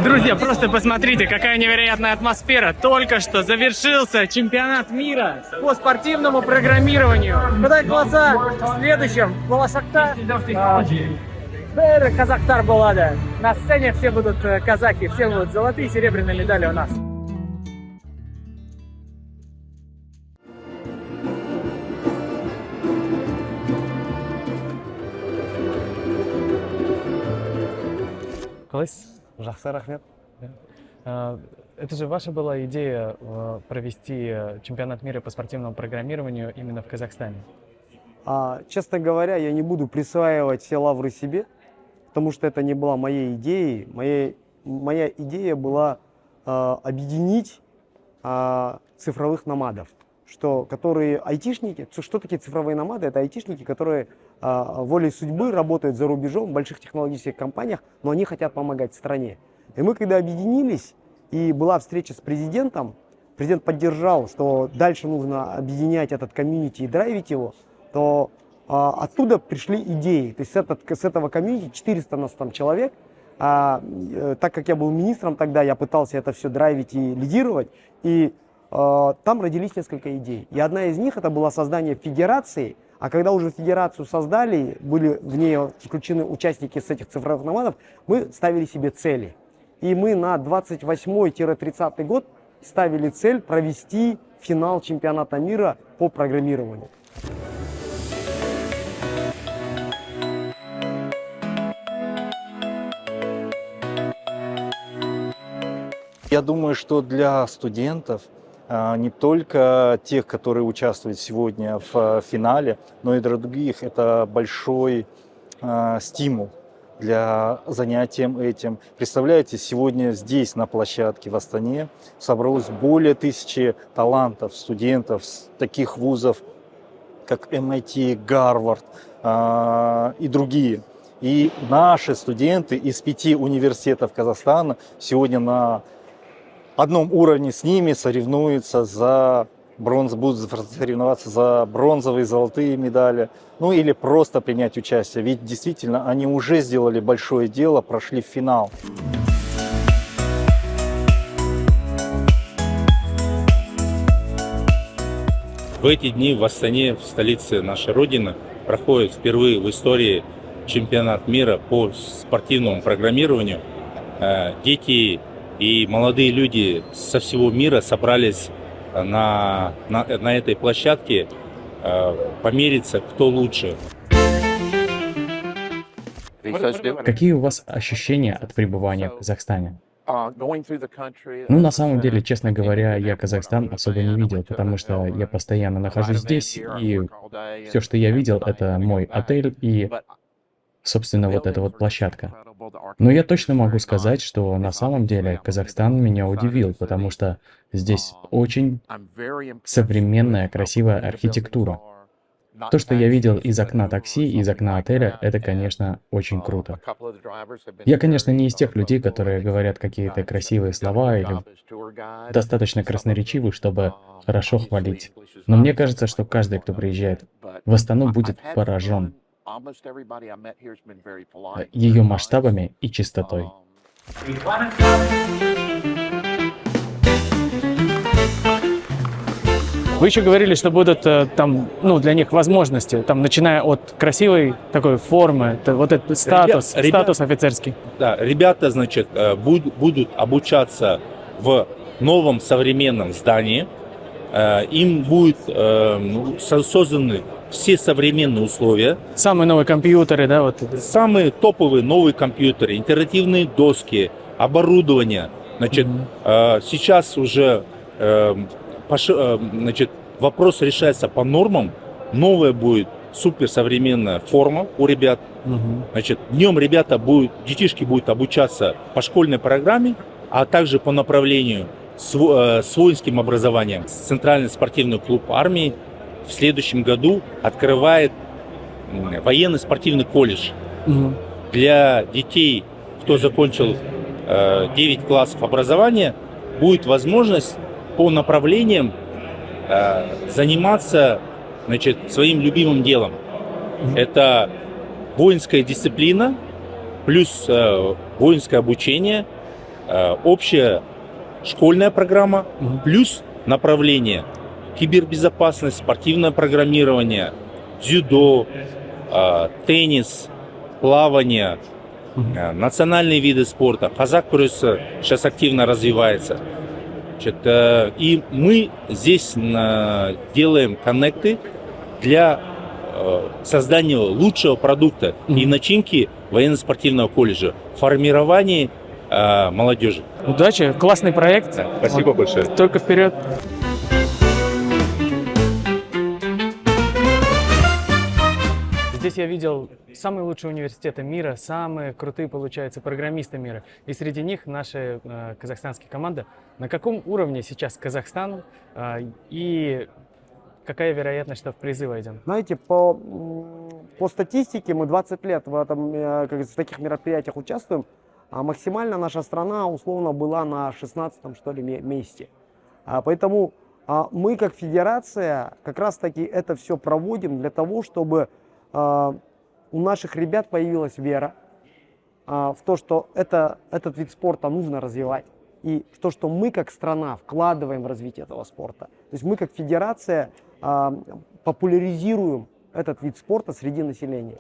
Друзья, просто посмотрите, какая невероятная атмосфера. Только что завершился чемпионат мира по спортивному программированию. Подай глаза в следующем. Волошактар. Казахтар Булада. На сцене все будут казахи, все будут золотые и серебряные медали у нас. Жақсы, рахмет. Это же ваша была идея провести чемпионат мира по спортивному программированию именно в Казахстане? Честно говоря, я не буду присваивать все лавры себе, потому что это не была моей идеей. Моя идея была объединить цифровых номадов, которые айтишники. Что такие цифровые номады? Это айтишники, которые волей судьбы работают за рубежом в больших технологических компаниях, но они хотят помогать стране. И мы когда объединились, и была встреча с президентом, президент поддержал, что дальше нужно объединять этот комьюнити и драйвить его, то оттуда пришли идеи. То есть с этого комьюнити 400 нас там человек. Так как я был министром тогда, я пытался это все драйвить и лидировать. И там родились несколько идей. И одна из них это было создание федерации. А когда уже федерацию создали, были в нее включены участники с этих цифровых номадов, мы ставили себе цели. И мы на 28-30 год ставили цель провести финал чемпионата мира по программированию. Я думаю, что для студентов, не только тех, которые участвуют сегодня в финале, но и для других, это большой стимул для занятия этим. Представляете, сегодня здесь, на площадке в Астане, собралось более 1000 талантов, студентов с таких вузов, как MIT, Гарвард и другие. И наши студенты из 5 университетов Казахстана сегодня на одном уровне с ними соревнуются будут соревноваться за бронзовые, золотые медали, ну или просто принять участие. Ведь действительно они уже сделали большое дело, прошли в финал. В эти дни в Астане, в столице нашей Родины, проходит впервые в истории чемпионат мира по спортивному программированию. Дети и молодые люди со всего мира собрались на этой площадке помериться, кто лучше. Какие у вас ощущения от пребывания в Казахстане? Ну, на самом деле, честно говоря, я Казахстан особо не видел, потому что я постоянно нахожусь здесь, и все, что я видел, это мой отель и, собственно, вот эта вот площадка. Но я точно могу сказать, что на самом деле Казахстан меня удивил, потому что здесь очень современная, красивая архитектура. То, что я видел из окна такси, из окна отеля, это, конечно, очень круто. Я, конечно, не из тех людей, которые говорят какие-то красивые слова или достаточно красноречивые, чтобы хорошо хвалить. Но мне кажется, что каждый, кто приезжает в Астану, будет поражен ее масштабами и чистотой. Вы еще говорили, что будут там, для них возможности, там, начиная от красивой такой формы, вот этот статус офицерский. Да, ребята, значит, будут обучаться в новом современном здании. Им будут созданы все современные условия. Самые новые компьютеры, да? Вот. Самые топовые новые компьютеры, интерактивные доски, оборудование. Значит, сейчас уже вопрос решается по нормам. Новая будет суперсовременная форма у ребят. Значит, днем детишки будут обучаться по школьной программе, а также по направлению с воинским образованием. Центральный спортивный клуб армии в следующем году открывает военный спортивный колледж для детей, кто закончил 9 классов образования, будет возможность по направлениям заниматься, значит, своим любимым делом. Это воинская дисциплина, плюс воинское обучение, общая школьная программа, плюс направление кибербезопасность, спортивное программирование, дзюдо, теннис, плавание, национальные виды спорта. Казак күресі сейчас активно развивается. Значит, и мы здесь делаем коннекты для создания лучшего продукта и начинки военно-спортивного колледжа, формирования молодежи. Удачи, классный проект. Спасибо большое. Только вперед. Здесь я видел самые лучшие университеты мира, самые крутые, получается, программисты мира. И среди них наши казахстанские команды. На каком уровне сейчас Казахстан и какая вероятность, что в призы войдем? Знаете, по статистике мы 20 лет в таких мероприятиях участвуем, а максимально наша страна условно была на 16-м, что ли, месте. Поэтому мы как федерация как раз таки это все проводим для того, чтобы у наших ребят появилась вера в то, что этот вид спорта нужно развивать. И в то, что мы как страна вкладываем в развитие этого спорта. То есть мы как федерация популяризируем этот вид спорта среди населения.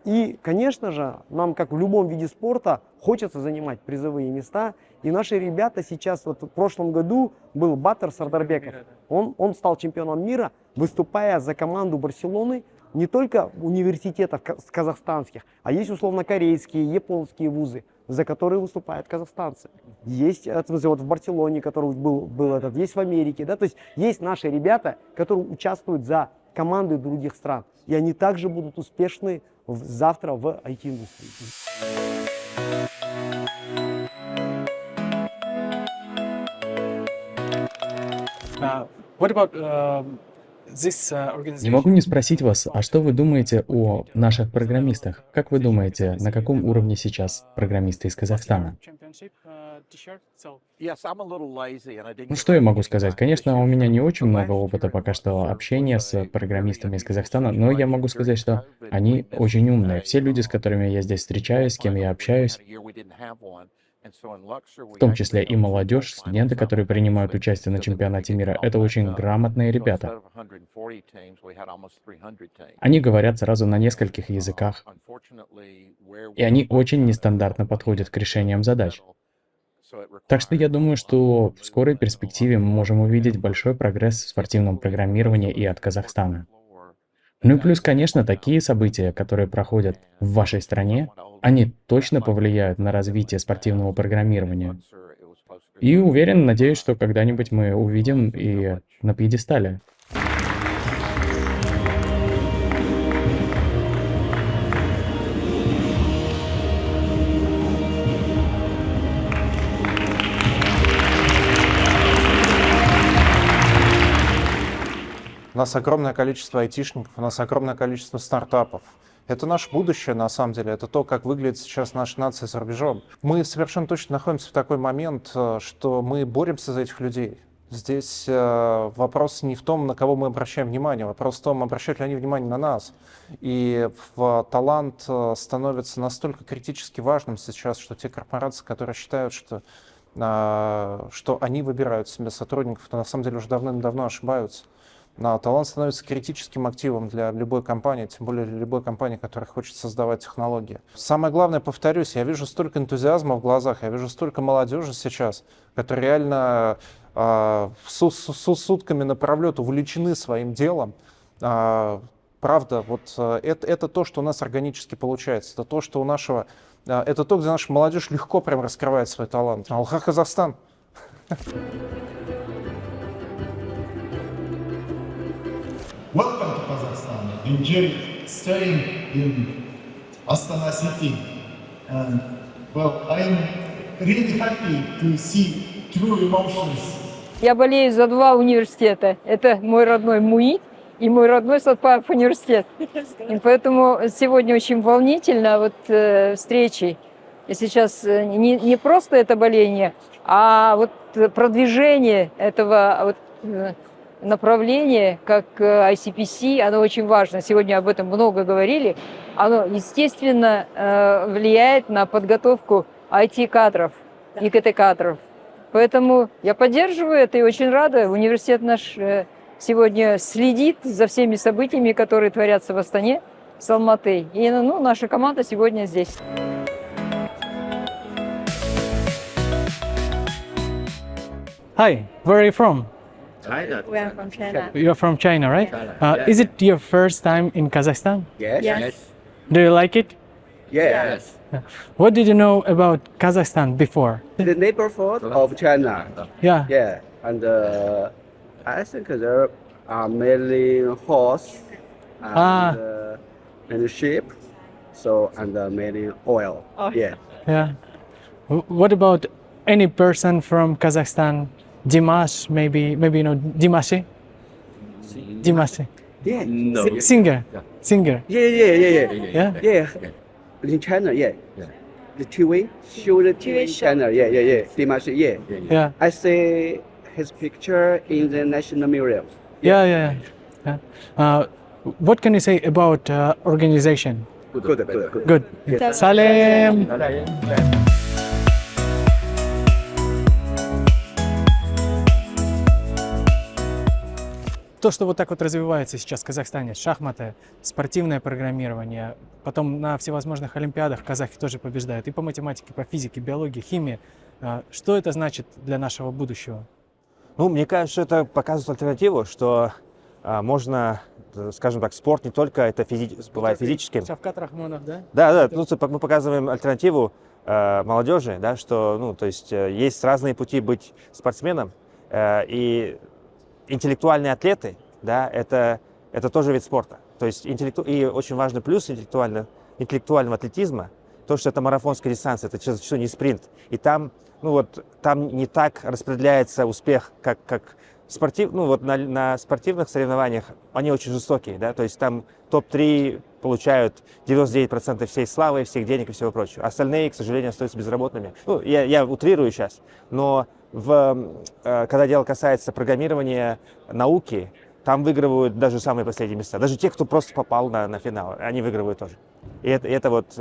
И, конечно же, нам, как в любом виде спорта, хочется занимать призовые места. И наши ребята сейчас, вот в прошлом году был Батыр Сардарбеков. Он стал чемпионом мира, выступая за команду Барселоны не только университетов казахстанских, а есть условно-корейские, японские вузы, за которые выступают казахстанцы. Есть, в смысле, вот в Барселоне, который был этот, есть в Америке, да, то есть есть наши ребята, которые участвуют за команды других стран. И они также будут успешны завтра в IT-индустрии. Не могу не спросить вас, а что вы думаете о наших программистах? Как вы думаете, на каком уровне сейчас программисты из Казахстана? Ну что я могу сказать? Конечно, у меня не очень много опыта пока что общения с программистами из Казахстана, но я могу сказать, что они очень умные. Все люди, с которыми я здесь встречаюсь, с кем я общаюсь, в том числе и молодежь, студенты, которые принимают участие на чемпионате мира, это очень грамотные ребята. Они говорят сразу на нескольких языках, и они очень нестандартно подходят к решениям задач. Так что я думаю, что в скорой перспективе мы можем увидеть большой прогресс в спортивном программировании и от Казахстана. Ну и плюс, конечно, такие события, которые проходят в вашей стране, они точно повлияют на развитие спортивного программирования. И уверен, надеюсь, что когда-нибудь мы увидим и на пьедестале. У нас огромное количество айтишников, у нас огромное количество стартапов. Это наше будущее, на самом деле, это то, как выглядит сейчас наша нация за рубежом. Мы совершенно точно находимся в такой момент, что мы боремся за этих людей. Здесь вопрос не в том, на кого мы обращаем внимание, вопрос в том, обращают ли они внимание на нас. И талант становится настолько критически важным сейчас, что те корпорации, которые считают, что они выбирают себе сотрудников, то на самом деле уже давным-давно ошибаются. Талант становится критическим активом для любой компании, тем более для любой компании, которая хочет создавать технологии. Самое главное, повторюсь, я вижу столько энтузиазма в глазах, я вижу столько молодежи сейчас, которые реально сутками напролет увлечены своим делом. Правда, вот это то, что у нас органически получается, это то, что это то, где наша молодежь легко прям раскрывает свой талант. Алха, Казахстан! Welcome to Kazakhstan. Enjoy staying in Astana city. And well, I'm really happy to see true emotions. Я болею за два университета. Это мой родной МУИ и мой родной Сатпаев университет. И поэтому сегодня очень волнительно встречи. И сейчас не просто это боление, а продвижение этого направление, как ICPC, оно очень важно. Сегодня об этом много говорили. оно, естественно, влияет на подготовку IT-кадров, ИКТ-кадров. Поэтому я поддерживаю это и очень рада. Университет наш сегодня следит за всеми событиями, которые творятся в Астане с Алматой. И наша команда сегодня здесь. Hi, where are you from? We are from China. You're from China, right? Is it your first time in Kazakhstan? Yes. Do you like it? Yes. What did you know about Kazakhstan before? The neighborhood of China. Yeah. Yeah. And I think there are many horse and many sheep. So and many oil. Yeah. Yeah. What about any person from Kazakhstan? Dimash, maybe you know Dimashi? Dimashi. Yeah. No. Singer. Yeah. Yeah. In China, yeah. The TV show the TV channel. Yeah. Dimash, yeah. Yeah. I see his picture in the National Museum. Yeah. What can you say about organization? Good. Good. Salem. То, что вот так вот развивается сейчас в Казахстане, шахматы, спортивное программирование, потом на всевозможных олимпиадах казахи тоже побеждают, и по математике, по физике, биологии, химии. Что это значит для нашего будущего? Ну, мне кажется, это показывает альтернативу, что можно, скажем так, спорт не только это бывает физическим. Шавкат Рахмонов, да? Да. Мы показываем альтернативу молодежи, да, что, то есть есть разные пути быть спортсменом, и интеллектуальные атлеты, да, это тоже вид спорта. То есть и очень важный плюс интеллектуального атлетизма, то, что это марафонская дистанция, это зачастую не спринт. И там, там не так распределяется успех, как на спортивных соревнованиях они очень жестокие, да, то есть там топ-3 получают 99% всей славы, всех денег и всего прочего. Остальные, к сожалению, остаются безработными. Я утрирую сейчас, но когда дело касается программирования науки, там выигрывают даже самые последние места. Даже те, кто просто попал на финал, они выигрывают тоже. И это вот,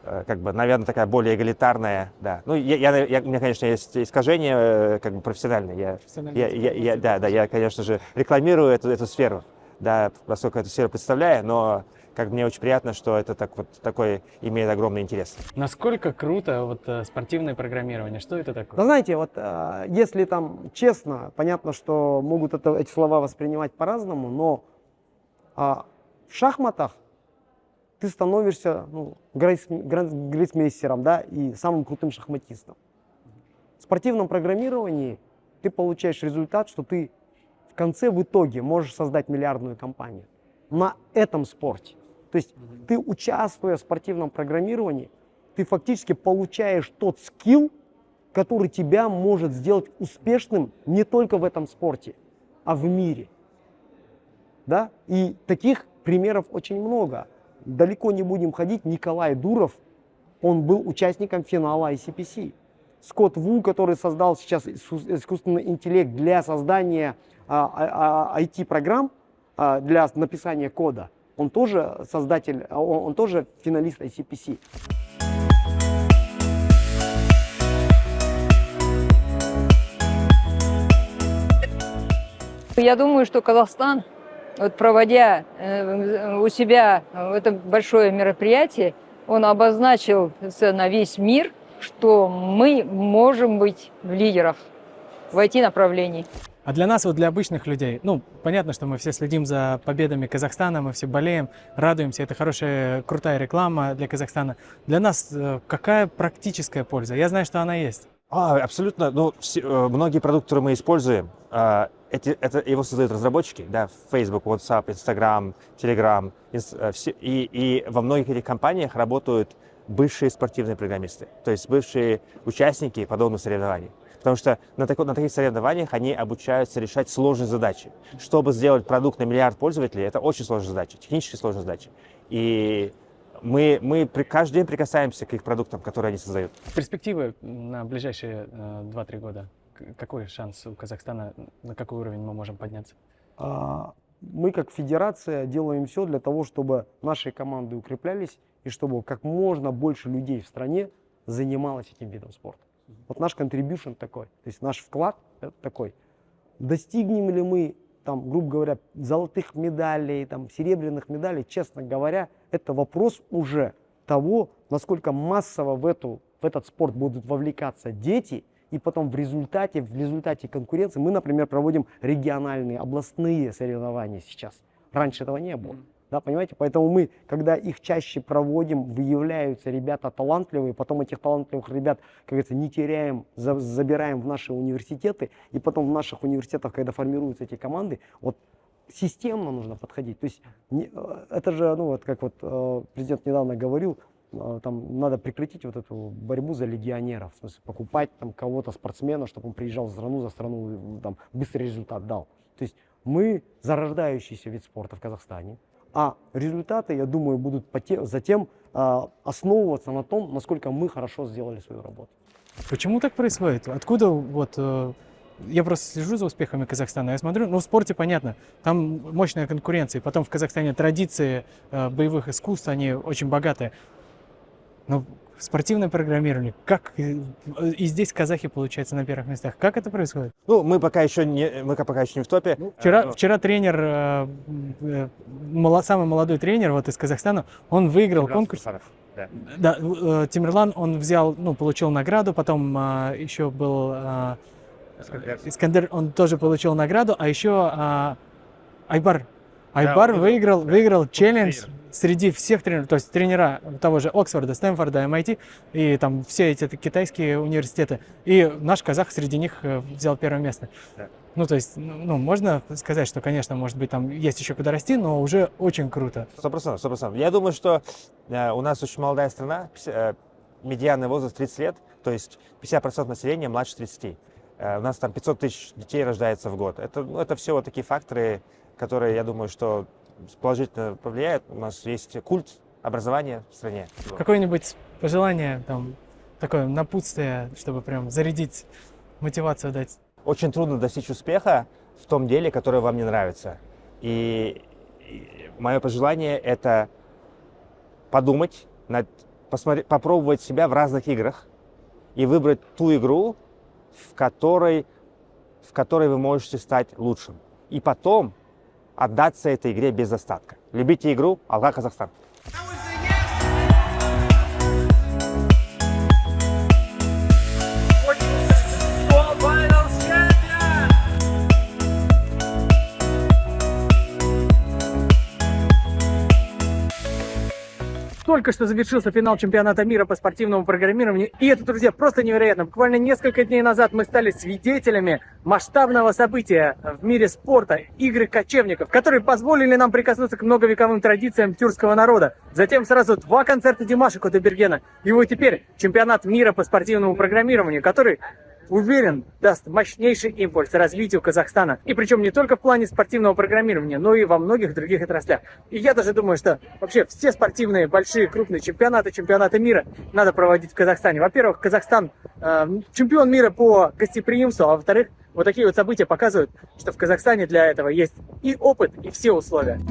наверное, такая более эгалитарная, да. У меня, конечно, есть искажения профессиональные. Я, конечно же, рекламирую эту сферу, да, поскольку эту сферу представляю, но мне очень приятно, что это такой имеет огромный интерес. Насколько круто спортивное программирование? Что это такое? Да знаете, если там честно, понятно, что могут эти слова воспринимать по-разному, но в шахматах ты становишься гроссмейстером, да, и самым крутым шахматистом. В спортивном программировании ты получаешь результат, что ты в конце в итоге можешь создать миллиардную компанию на этом спорте. То есть ты, участвуя в спортивном программировании, ты фактически получаешь тот скилл, который тебя может сделать успешным не только в этом спорте, а в мире. Да? И таких примеров очень много. Далеко не будем ходить. Николай Дуров, он был участником финала ICPC. Скотт Ву, который создал сейчас искусственный интеллект для создания IT-программ, для написания кода, он тоже создатель, он тоже финалист ICPC. Я думаю, что Казахстан, проводя у себя это большое мероприятие, он обозначил на весь мир, что мы можем быть в лидерах в IT-направлении. А для нас, для обычных людей, понятно, что мы все следим за победами Казахстана, мы все болеем, радуемся, это хорошая, крутая реклама для Казахстана. Для нас какая практическая польза? Я знаю, что она есть. Абсолютно. Многие продукты, которые мы используем, его создают разработчики, да, Facebook, WhatsApp, Instagram, Telegram. И во многих этих компаниях работают бывшие спортивные программисты, то есть бывшие участники подобных соревнований. Потому что на таких соревнованиях они обучаются решать сложные задачи. Чтобы сделать продукт на миллиард пользователей, это очень сложная задача, технически сложная задача. И мы каждый день прикасаемся к их продуктам, которые они создают. Перспективы на ближайшие 2-3 года. Какой шанс у Казахстана, на какой уровень мы можем подняться? мы как федерация делаем все для того, чтобы наши команды укреплялись и чтобы как можно больше людей в стране занималось этим видом спорта. Вот наш contribution такой, то есть наш вклад такой. Достигнем ли мы, там, грубо говоря, золотых медалей, там, серебряных медалей, честно говоря, это вопрос уже того, насколько массово в этот спорт будут вовлекаться дети, и потом в результате конкуренции мы, например, проводим региональные, областные соревнования сейчас. Раньше этого не было. Да, понимаете? Поэтому мы, когда их чаще проводим, выявляются ребята талантливые, потом этих талантливых ребят, как говорится, не теряем, забираем в наши университеты, и потом в наших университетах, когда формируются эти команды, вот системно нужно подходить. То есть это же, ну вот как вот президент недавно говорил, там надо прекратить вот эту борьбу за легионеров, в смысле покупать там кого-то, спортсмена, чтобы он приезжал за страну, там быстрый результат дал. То есть мы зарождающийся вид спорта в Казахстане. А результаты, я думаю, будут затем основываться на том, насколько мы хорошо сделали свою работу. Почему так происходит? Откуда вот... Я просто слежу за успехами Казахстана, я смотрю, ну в спорте понятно, там мощная конкуренция, и потом в Казахстане традиции боевых искусств, они очень богатые. Но спортивное программирование, как и здесь казахи получаются на первых местах, как это происходит? Ну, мы пока еще не в топе. Ну, вчера тренер, самый молодой тренер вот из Казахстана, он выиграл конкурс. Да, Тимирлан, он взял, ну, получил награду, потом еще был Искандер, он тоже получил награду, а еще Айбар выиграл челлендж среди всех тренеров, то есть тренера того же Оксфорда, Стэнфорда, MIT и там все эти китайские университеты. И наш казах среди них взял первое место. Да. Ну, то есть, ну, можно сказать, что, конечно, может быть, там есть еще куда расти, но уже очень круто. 100%. Я думаю, что у нас очень молодая страна, медианный возраст 30 лет, то есть 50% населения младше 30. У нас там 500 тысяч детей рождается в год. Это все вот такие факторы, которые, я думаю, что положительно повлияют. У нас есть культ образования в стране. Какое-нибудь пожелание, там, такое напутствие, чтобы прям зарядить, мотивацию дать? Очень трудно достичь успеха в том деле, которое вам не нравится. И мое пожелание – это подумать, попробовать себя в разных играх и выбрать ту игру, в которой вы можете стать лучшим. И потом отдаться этой игре без остатка. Любите игру, Алга Казахстан. Только что завершился финал чемпионата мира по спортивному программированию. И это, друзья, просто невероятно. Буквально несколько дней назад мы стали свидетелями масштабного события в мире спорта – игры кочевников, которые позволили нам прикоснуться к многовековым традициям тюркского народа. Затем сразу 2 концерта Димаша Кудайбергена. И вот теперь чемпионат мира по спортивному программированию, который, уверен, даст мощнейший импульс развитию Казахстана. И причем не только в плане спортивного программирования, но и во многих других отраслях. И я даже думаю, что вообще все спортивные, большие, крупные чемпионаты мира надо проводить в Казахстане. Во-первых, Казахстан чемпион мира по гостеприимству, а во-вторых, вот такие вот события показывают, что в Казахстане для этого есть и опыт, и все условия.